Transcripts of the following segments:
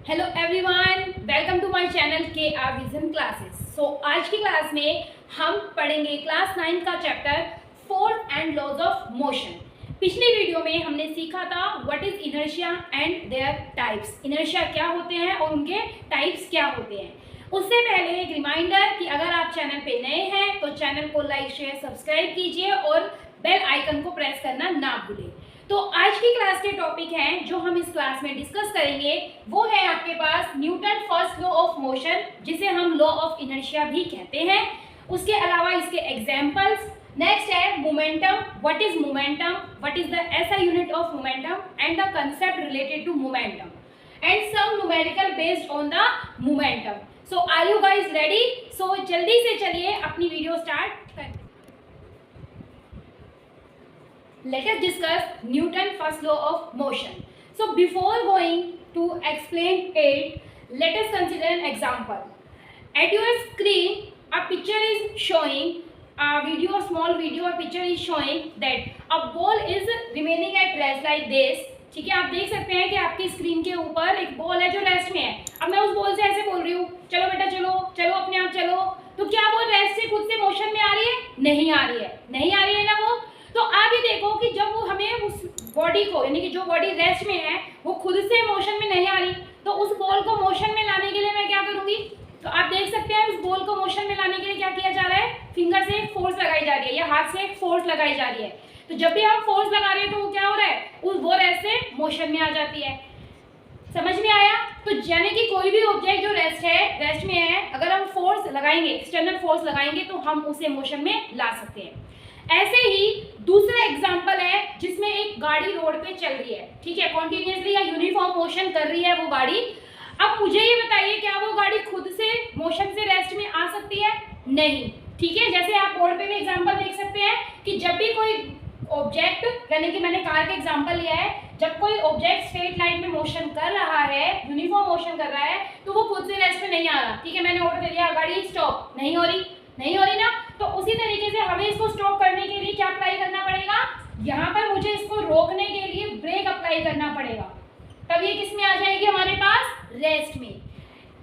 Hello everyone, welcome to my channel K R vision classes. आज की class में हम पढ़ेंगे क्लास 9 का chapter force and laws of motion. पिछली वीडियो में हमने सीखा था what is inertia and their types. Inertia क्या होते हैं और उनके टाइप्स क्या होते हैं। उससे पहले एक रिमाइंडर कि अगर आप चैनल पे नए हैं तो चैनल को लाइक शेयर सब्सक्राइब कीजिए और बेल आइकन को प्रेस करना ना भूलें। तो आज की क्लास के टॉपिक हैं जो हम इस क्लास में डिस्कस करेंगे, वो है आपके पास Newton first law of motion, जिसे हम लॉ ऑफ इनर्शिया भी कहते हैं। उसके अलावा इसके एग्जांपल्स, नेक्स्ट है momentum, what is momentum, what is the SI unit of momentum and the concept related to momentum and some numerical based on the momentum. So are you guys ready? So जल्दी से चलिए अपनी video start करते हैं। Let us discuss Newton first law of motion. So before going to explain it, let us consider an example. At your screen, a picture is showing a video, a small video, a picture is showing that a ball is remaining at rest like this. ठीक है, आप देख सकते हैं कि आपकी screen के ऊपर एक बॉल है जो रेस्ट में है। अब मैं उस बॉल से ऐसे बोल रही हूँ, चलो बेटा चलो चलो अपने आप चलो, तो क्या वो रेस्ट से खुद से मोशन में आ रही है? नहीं आ रही है, नहीं आ रही है ना वो। तो आप ये देखो कि जब वो हमें उस बॉडी को, यानी कि जो बॉडी रेस्ट में है वो खुद से मोशन में नहीं आ रही, तो उस बॉल को मोशन में लाने के लिए मैं क्या करूंगी? तो आप देख सकते हैं उस बॉल को मोशन में लाने के लिए क्या किया जा रहा है? फिंगर से एक फोर्स लगाई जा रही है या हाथ से एक फोर्स लगाई जा रही है। तो जब भी हम फोर्स लगा रहे हैं तो वो क्या हो रहा है? उस वो रेस्ट से मोशन में आ जाती है। समझ में आया? तो यानी कि कोई भी ऑब्जेक्ट जो रेस्ट में है, अगर हम फोर्स लगाएंगे, एक्सटर्नल फोर्स लगाएंगे तो हम उसे मोशन में ला सकते हैं। ऐसे ही दूसरा एग्जांपल है जिसमें एक गाड़ी रोड पे चल रही है, ठीक है, कॉन्टिन्यूसली या यूनिफॉर्म मोशन कर रही है वो गाड़ी। अब मुझे ये बताइए, क्या वो गाड़ी खुद से मोशन से रेस्ट में आ सकती है? नहीं, ठीक है। जैसे आप बोर्ड पे भी एग्जांपल देख सकते हैं कि जब भी कोई ऑब्जेक्ट, यानी कि मैंने कार का एग्जांपल लिया है, जब कोई ऑब्जेक्ट स्ट्रेट लाइन में मोशन कर रहा है, यूनिफॉर्म मोशन कर रहा है, तो वो खुद से रेस्ट में नहीं आ रहा। ठीक है, मैंने ऑर्डर दे दिया गाड़ी स्टॉप, नहीं हो रही, नहीं हो रही ना। तो उसी तरीके से हमें इसको स्टॉप करने के लिए क्या अप्लाई करना पड़ेगा? यहाँ पर मुझे इसको रोकने के लिए ब्रेक अप्लाई करना पड़ेगा, तब ये किस में आ जाएगी? हमारे पास रेस्ट में।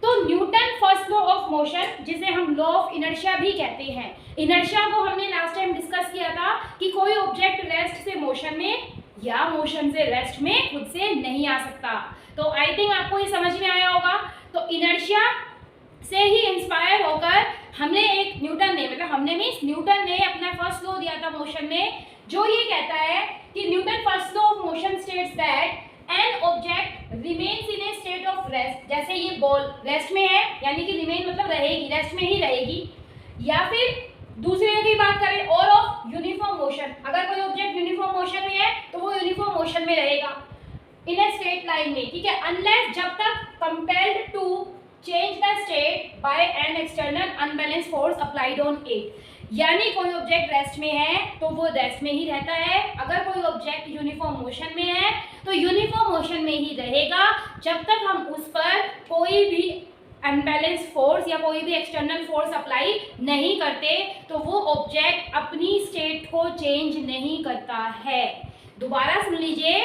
तो Newton first law of motion, जिसे हम लॉ ऑफ इनर्शिया भी कहते हैं, इनर्शिया को हमने लास्ट टाइम डिस्कस किया था कि कोई ऑब्जेक्ट रेस्ट से मोशन में या मोशन से रेस्ट में खुद से नहीं आ सकता। तो आई थिंक आपको ये समझ में आया होगा। तो इनर्शिया से ही इंस्पायर होकर हमने एक न्यूटन ने अपना फर्स्ट लॉ दिया था मोशन में, जो ये कहता है कि Newton first law of motion states that an object remains in A state of rest. जैसे ये बॉल रेस्ट में है, यानी कि रिमेन मतलब रहेगी, रेस्ट में ही रहेगी। या फिर दूसरे की बात करें और ऑफ यूनिफॉर्म मोशन, अगर कोई ऑब्जेक्ट यूनिफॉर्म मोशन में है तो वो यूनिफॉर्म मोशन में रहेगा इन ए स्ट्रेट लाइन में, ठीक है, अनलेस जब तक compelled to change the state by an external unbalance force applied on it. यानी कोई ऑब्जेक्ट रेस्ट में है तो वो रेस्ट में ही रहता है, अगर कोई ऑब्जेक्ट यूनिफॉर्म मोशन में है तो यूनिफॉर्म मोशन में ही रहेगा जब तक हम उस पर कोई भी अनबैलेंस फोर्स या कोई भी एक्सटर्नल फोर्स अप्लाई नहीं करते, तो वो ऑब्जेक्ट अपनी स्टेट को चेंज नहीं करता है। दोबारा सुन लीजिए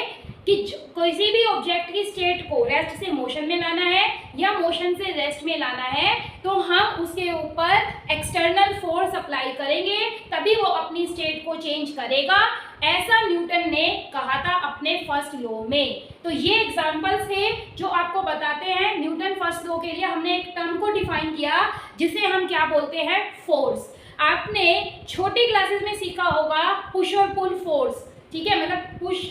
कि किसी भी ऑब्जेक्ट की स्टेट को रेस्ट से मोशन में लाना है या मोशन से रेस्ट में लाना है, तो हम उसके ऊपर एक्सटर्नल फोर्स अप्लाई करेंगे, तभी वो अपनी स्टेट को चेंज करेगा। ऐसा न्यूटन ने कहा था अपने फर्स्ट लॉ में। तो ये एग्जांपल्स थे जो आपको बताते हैं न्यूटन फर्स्ट लॉ के लिए हमने एक टर्म को डिफाइन किया जिसे हम क्या बोलते हैं? फोर्स। आपने छोटी क्लासेस में सीखा होगा पुश और पुल फोर्स, ठीक है, मतलब पुश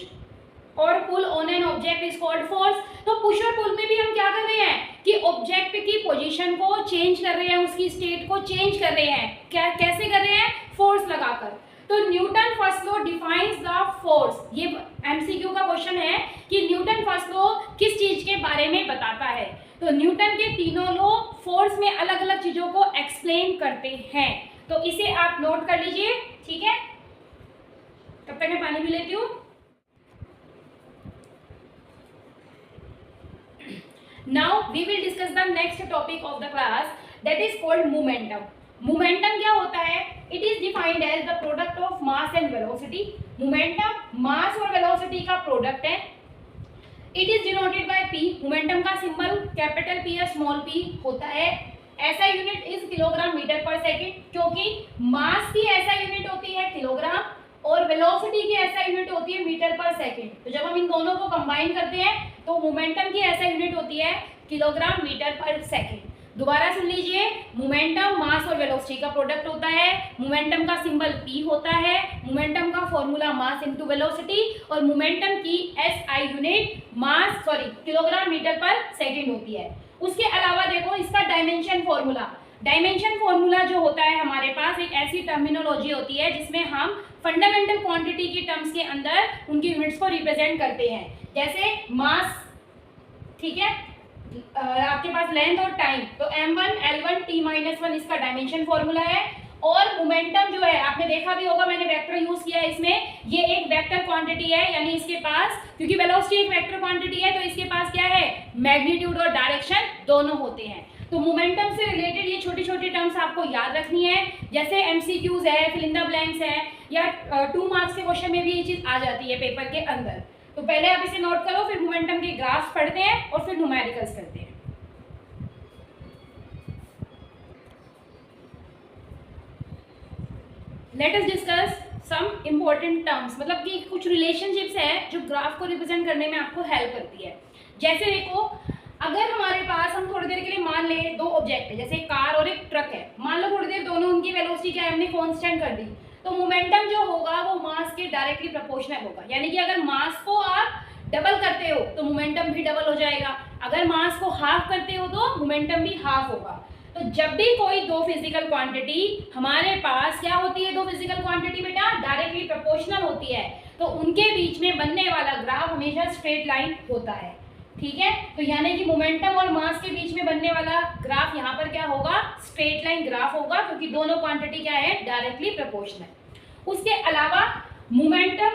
और pull on an object is called force. तो पुश और पुल में भी हम क्या कर रहे हैं कि ऑब्जेक्ट की पोजीशन को चेंज कर रहे हैं, उसकी स्टेट को चेंज कर रहे हैं। क्या कैसे कर रहे हैं? फोर्स लगाकर। तो Newton first law defines the force. ये एमसीक्यू का क्वेश्चन है कि न्यूटन फर्स्ट लॉ किस चीज के बारे में बताता है। तो न्यूटन के तीनों लॉ फोर्स में अलग अलग चीजों को एक्सप्लेन करते हैं, तो इसे आप नोट कर लीजिए, ठीक है। तब तक मैं पानी भी लेती हूँ। Now we will discuss the next topic of the class, that is called momentum. Momentum क्या होता है? It is defined as the product of mass and velocity. Momentum mass और velocity का product है। It is denoted by P. Momentum का symbol capital P या small p होता है। ऐसा unit is kilogram metre per second, क्योंकि मास की ऐसा यूनिट होती है किलोग्राम और वेलोसिटी की ऐसा यूनिट होती है मीटर पर सेकेंड। तो जब हम इन दोनों को कंबाइन करते हैं तो मोमेंटम की ऐसा यूनिट होती है किलोग्राम मीटर पर सेकेंड। दोबारा सुन लीजिए, मोमेंटम मास और वेलोसिटी का प्रोडक्ट होता है। मोमेंटम का सिंबल p होता है, मोमेंटम का फॉर्मूला मास इनटू वेलोसिटी, और मोमेंटम की SI unit kilogram metre per second होती है। उसके अलावा देखो इसका डायमेंशन फॉर्मूला जो होता है हमारे पास, एक ऐसी टर्मिनोलॉजी होती है जिसमें हम फंडामेंटल क्वांटिटी की टर्म्स के अंदर उनकी यूनिट्स को रिप्रेजेंट करते हैं। जैसे मास, ठीक है, आपके पास लेंथ और टाइम, तो m1 l1 t-1 इसका डायमेंशन फॉर्मूला है। और मोमेंटम जो है आपने देखा भी होगा, मैंने वेक्टर यूज किया है इसमें, ये एक वेक्टर क्वांटिटी है, यानी इसके पास, क्योंकि वेलोसिटी एक वेक्टर क्वांटिटी है तो इसके पास क्या है, मैग्नीट्यूड और डायरेक्शन दोनों होते हैं। तो मोमेंटम से रिलेटेड ये छोटी छोटी टर्म्स आपको याद रखनी है। जैसे MCQs है, फिल इन द ब्लैंक्स है, या 2 मार्क्स के क्वेश्चन में भी ये चीज आ जाती है पेपर के अंदर। तो पहले आप इसे नोट करो, फिर मोमेंटम के ग्राफ्स पढ़ते हैं और फिर न्यूमेरिकल्स करते हैं। Let us discuss some important terms, मतलब कि कुछ रिलेशनशिप्स है जो ग्राफ को रिप्रेजेंट करने में आपको हेल्प करती है। जैसे देखो, अगर हमारे पास, हम थोड़ी देर के लिए मान ले 2 ऑब्जेक्ट है, जैसे कार और एक ट्रक है, मान लो थोड़ी देर दोनों उनकी वेलोसिटी क्या है, हमने कांस्टेंट कर दी, तो मोमेंटम जो होगा वो मास के डायरेक्टली प्रोपोर्शनल होगा। यानी कि अगर मास को आप डबल करते हो तो मोमेंटम भी डबल हो जाएगा, अगर मास को हाफ करते हो तो मोमेंटम भी हाफ होगा। तो जब भी कोई 2 फिजिकल क्वांटिटी हमारे पास क्या होती है, 2 फिजिकल क्वांटिटी बेटा डायरेक्टली प्रोपोर्शनल होती है, तो उनके बीच में बनने वाला ग्राफ हमेशा स्ट्रेट लाइन होता है। ठीक है, तो यानी कि मोमेंटम और मास के बीच में बनने वाला ग्राफ यहाँ पर क्या होगा, स्ट्रेट लाइन ग्राफ होगा, क्योंकि दोनों क्वांटिटी क्या है, डायरेक्टली प्रोपोर्शनल। उसके अलावा मोमेंटम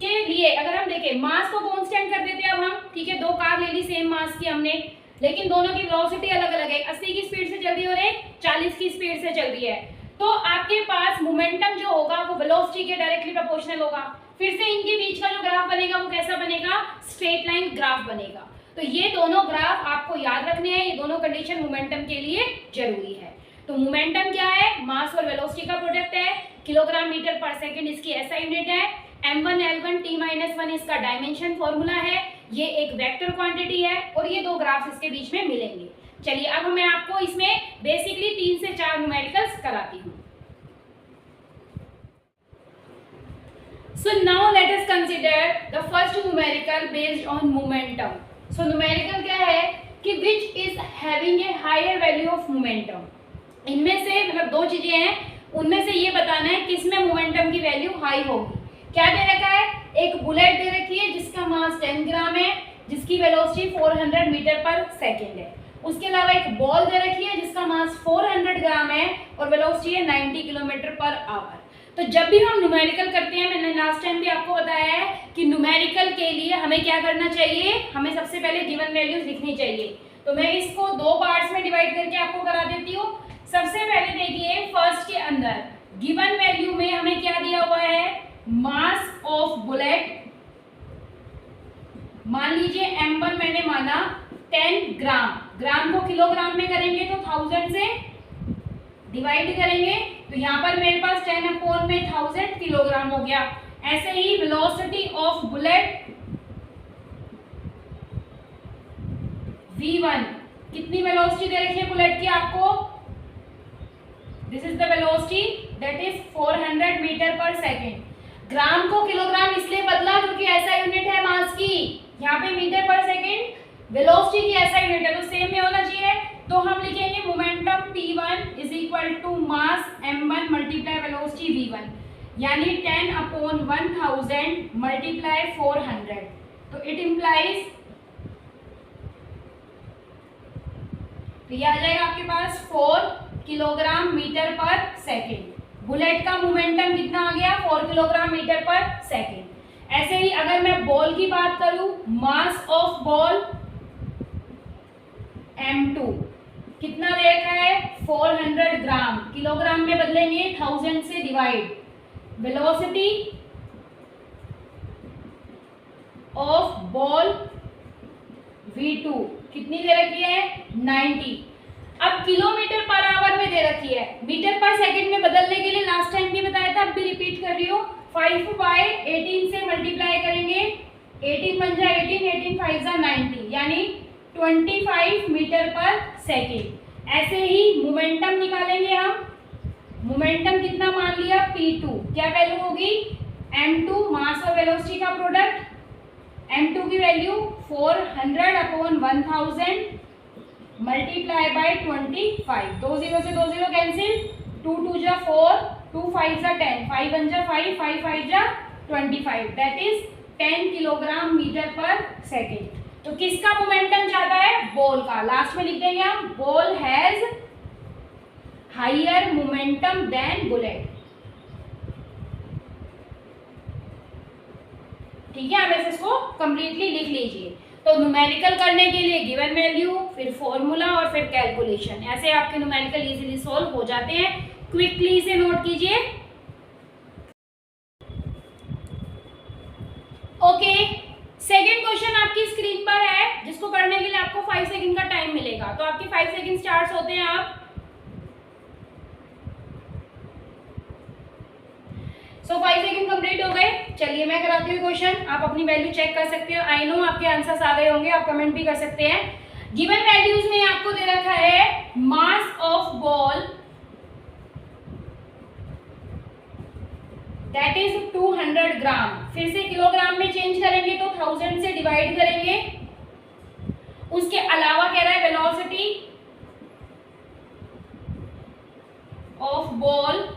के लिए अगर हम देखें, मास को कांस्टेंट कर देते हैं अब हम, ठीक है, 2 कार ले ली सेम मास की हमने, लेकिन दोनों की वेलोसिटी अलग अलग है, 80 की स्पीड से चल रही है और एक 40 की स्पीड से चल रही है, तो आपके पास मोमेंटम जो होगा वो वेलोसिटी के डायरेक्टली प्रोपोर्शनल होगा। फिर से इनके बीच का जो ग्राफ बनेगा वो कैसा बनेगा, स्ट्रेट लाइन ग्राफ बनेगा। तो ये दोनों ग्राफ आपको याद रखने हैं, ये दोनों कंडीशन मोमेंटम के लिए जरूरी है। तो मोमेंटम क्या है, मास और वेलोसिटी का प्रोडक्ट है, किलोग्राम मीटर पर सेकेंड इसकी ऐसा यूनिट है, m1 l1 t-1 इसका डायमेंशन फॉर्मूला है, ये एक वेक्टर क्वांटिटी है, और ये 2 ग्राफ्स इसके बीच में मिलेंगे। चलिए अब मैं आपको इसमें बेसिकली 3 से 4 न्यूमेरिकल्स कराती हूँ। So now let us consider the first numerical based on momentum. So numerical क्या है कि which is having a higher value of momentum. इनमें से मतलब 2 चीजें हैं, उनमें से ये बताना है किसमें मोमेंटम की वैल्यू हाई होगी। क्या दे रखा है, एक बुलेट दे रखी है जिसका मास 10 ग्राम है, जिसकी वेलोसिटी 400 मीटर पर सेकेंड है। उसके अलावा एक बॉल दे रखी है जिसका मास 400 ग्राम है और वेलोसिटी है 90 किलोमीटर पर आवर। तो जब भी हम न्यूमेरिकल करते हैं, मैंने लास्ट टाइम भी आपको बताया है कि न्यूमेरिकल के लिए हमें क्या करना चाहिए, हमें सबसे पहले गिवन वैल्यूज लिखनी चाहिए। तो मैं इसको 2 पार्ट्स में डिवाइड करके आपको करा देती हूँ। सबसे पहले देखिए, फर्स्ट के अंदर गिवन वैल्यू में हमें क्या दिया हुआ है, मास ऑफ बुलेट, मान लीजिए m1 मैंने माना 10 ग्राम, ग्राम को किलोग्राम में करेंगे तो 1000 से डिवाइड करेंगे, तो यहाँ पर मेरे पास 10/1000 किलोग्राम हो गया। ऐसे ही वेलोसिटी ऑफ बुलेट v1, कितनी वेलोसिटी दे रखी है बुलेट की आपको, this is the velocity that is 400 metre per second. Gram को किलोग्राम इसलिए बदला क्योंकि ऐसा यूनिट है मास की, यहाँ पे मीटर पर सेकेंड, वेलोसिटी की ऐसा यूनिट है, तो सेम में होना चाहिए। तो हम लिखेंगे momentum P1 is equal to mass m1 multiply velocity v1, यानी 10/1000 मल्टीप्लाई 400, तो इट इम्प्लाइज, तो ये आ जाएगा आपके पास 4 kilogram metre per second. Bullet का मोमेंटम कितना आ गया, 4 किलोग्राम मीटर पर सेकेंड। ऐसे ही अगर मैं बॉल की बात करूं, मास ऑफ बॉल m2 कितना दे रखा है, 400 ग्राम, किलोग्राम में बदलेंगे 1000 से divide. Velocity of ball v2 कितनी दे रखी है 90। अब किलोमीटर पर आवर में दे रखी है, मीटर पर सेकंड में बदलने के लिए लास्ट टाइम भी बताया था, अब भी रिपीट कर रही हूँ। 5/18 से मल्टीप्लाई करेंगे, 18 बन जाए 18, 18 5 जा 90, यानी 25 मीटर पर सेकेंड। ऐसे ही मोमेंटम निकालेंगे हम। मोमेंटम कितना मान लिया P2, क्या वैल्यू होगी m2, मास और वेलोसिटी का प्रोडक्ट। m2 की वैल्यू 400/1000 मल्टीप्लाई बाय 25। 2 0 से 2 0 कैंसिल, 2 2 जा 4, 2 5 जा 10, 5 1 जा 5, 5 5 जा 25, that is 10 kilogram metre per second. तो किसका मोमेंटम ज्यादा है, बॉल का। लास्ट में लिख देंगे हम, ball has higher momentum than bullet. ठीक है, आप ऐसे इसको कंप्लीटली लिख लीजिए। तो न्यूमेरिकल करने के लिए गिवन वैल्यू, फिर फॉर्मूला और फिर कैलकुलेशन, ऐसे आपके न्यूमेरिकल इजीली सॉल्व हो जाते हैं। क्विकली इसे नोट कीजिए। ओके, सेकेंड क्वेश्चन आपकी स्क्रीन पर है, जिसको करने के लिए आपको 5 सेकंड का टाइम मिलेगा। तो आपके 5 सेकंड स्टार्ट होते हैं। आप 5 सेकंड कंप्लीट हो गए। चलिए मैं कराती हूँ क्वेश्चन, आप अपनी वैल्यू चेक कर सकते हो। आई नो आपके आंसर्स आ गए होंगे, आप कमेंट भी कर सकते हैं। गिवन वैल्यूज में आपको दे रखा है mass of ball that is 200 ग्राम। फिर से किलोग्राम में चेंज करेंगे तो 1000 से डिवाइड करेंगे। उसके अलावा कह रहा है वेलोसिटी ऑफ बॉल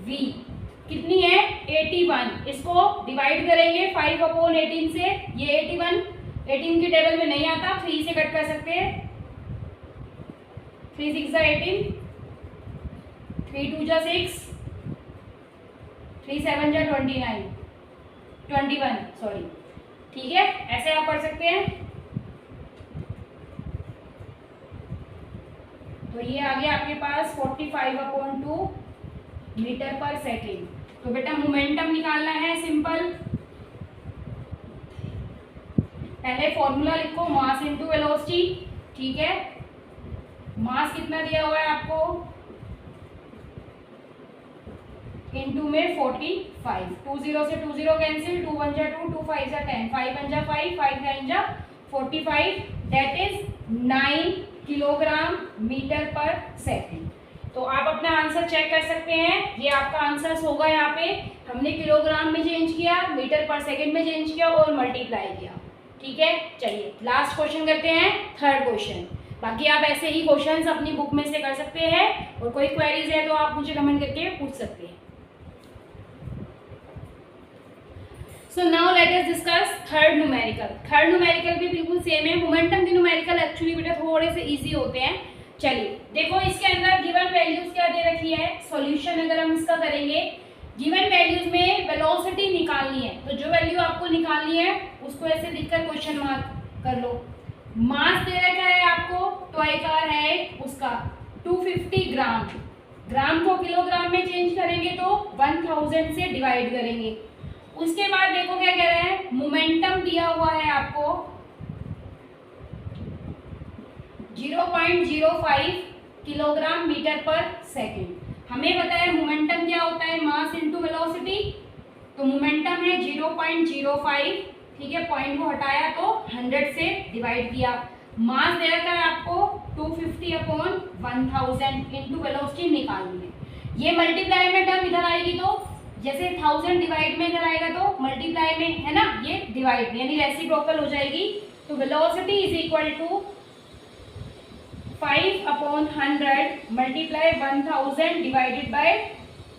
v कितनी है 81। इसको डिवाइड करेंगे 5/18 से। ये 81 18 की टेबल में नहीं आता, 3 से कट कर सकते हैं। 3 6 जा 18, 3 2 जा 6, 3 7 जा 21 सॉरी। ठीक है, ऐसे आप पढ़ सकते हैं। तो ये आ गया आपके पास 45/2 मीटर पर सेकेंड। तो बेटा मोमेंटम निकालना है सिंपल। पहले फॉर्मूला लिखो, मास इनटू वेलोसिटी। ठीक है, मास कितना दिया हुआ है आपको, इनटू में 45। 2 0 से 2 0 कैंसिल, 2 1 जा 2, 2 5 जा 10, 5 1 जा 5, 5 9 जा 45, that is 9 kilogram metre per second. तो आप अपना आंसर चेक कर सकते हैं। ये आपका आंसर होगा। यहाँ पे हमने किलोग्राम में चेंज किया, मीटर पर सेकंड में चेंज किया और मल्टीप्लाई किया। ठीक है, चलिए लास्ट क्वेश्चन करते हैं, थर्ड क्वेश्चन। बाकी आप ऐसे ही क्वेश्चंस अपनी बुक में से कर सकते हैं, और कोई क्वेरीज है तो आप मुझे कमेंट करके पूछ सकते हैं। So now let us discuss third numerical. Third numerical भी बिल्कुल सेम है। मोमेंटम के न्यूमेरिकल एक्चुअली बेटा थोड़े से इजी होते हैं। चलिए देखो, इसके अंदर गिवन वैल्यूज क्या दे रखी है। सॉल्यूशन अगर हम इसका करेंगे, गिवन वैल्यूज में वेलोसिटी निकालनी है, तो जो वैल्यू आपको निकालनी है उसको ऐसे लिखकर क्वेश्चन मार्क कर लो। मास दे रखा है आपको, तो आकार है उसका 250 ग्राम। ग्राम को किलोग्राम में चेंज करेंगे तो 1000 से डिवाइड करेंगे। उसके बाद देखो क्या कह रहे हैं, मोमेंटम दिया हुआ है आपको 0.05 किलोग्राम मीटर पर सेकेंड। हमें पता है मोमेंटम क्या होता है, मास इनटू वेलोसिटी। तो मोमेंटम है 0.05। ठीक है, पॉइंट को हटाया तो 100 से डिवाइड किया। मास दे रखा है आपको 250/1000 इनटू वेलोसिटी निकालनी है। ये मल्टीप्लाई में टर्म इधर आएगी, तो जैसे 1000 डिवाइड में इधर आएगा तो मल्टीप्लाई में है ना, ये डिवाइड में, यानी रेसिप्रोकल हो जाएगी। तो velocity is equal to 5/100 multiply 1000 divided by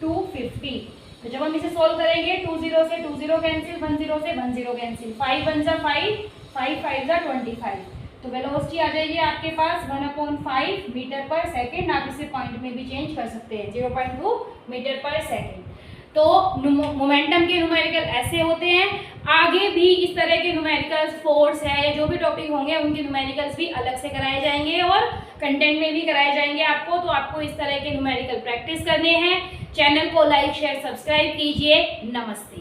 250। तो जब हम इसे सोल्व करेंगे, 2 0 से 2 0 कैंसिल, 1 0 से 1 0 कैंसिल, 5 1 जा 5, 5 5 जा 25। तो वेलोसिटी आ जाएगी आपके पास 1/5 मीटर पर सेकेंड। आप इसे पॉइंट में भी चेंज कर सकते हैं, 0.2 मीटर पर सेकेंड। तो मोमेंटम के न्यूमेरिकल ऐसे होते हैं। आगे भी इस तरह के न्यूमेरिकल्स, फोर्स है या जो भी टॉपिक होंगे उनके न्यूमेरिकल्स भी अलग से कराए जाएंगे और कंटेंट में भी कराए जाएंगे आपको। तो आपको इस तरह के न्यूमेरिकल प्रैक्टिस करने हैं। चैनल को लाइक शेयर सब्सक्राइब कीजिए। नमस्ते।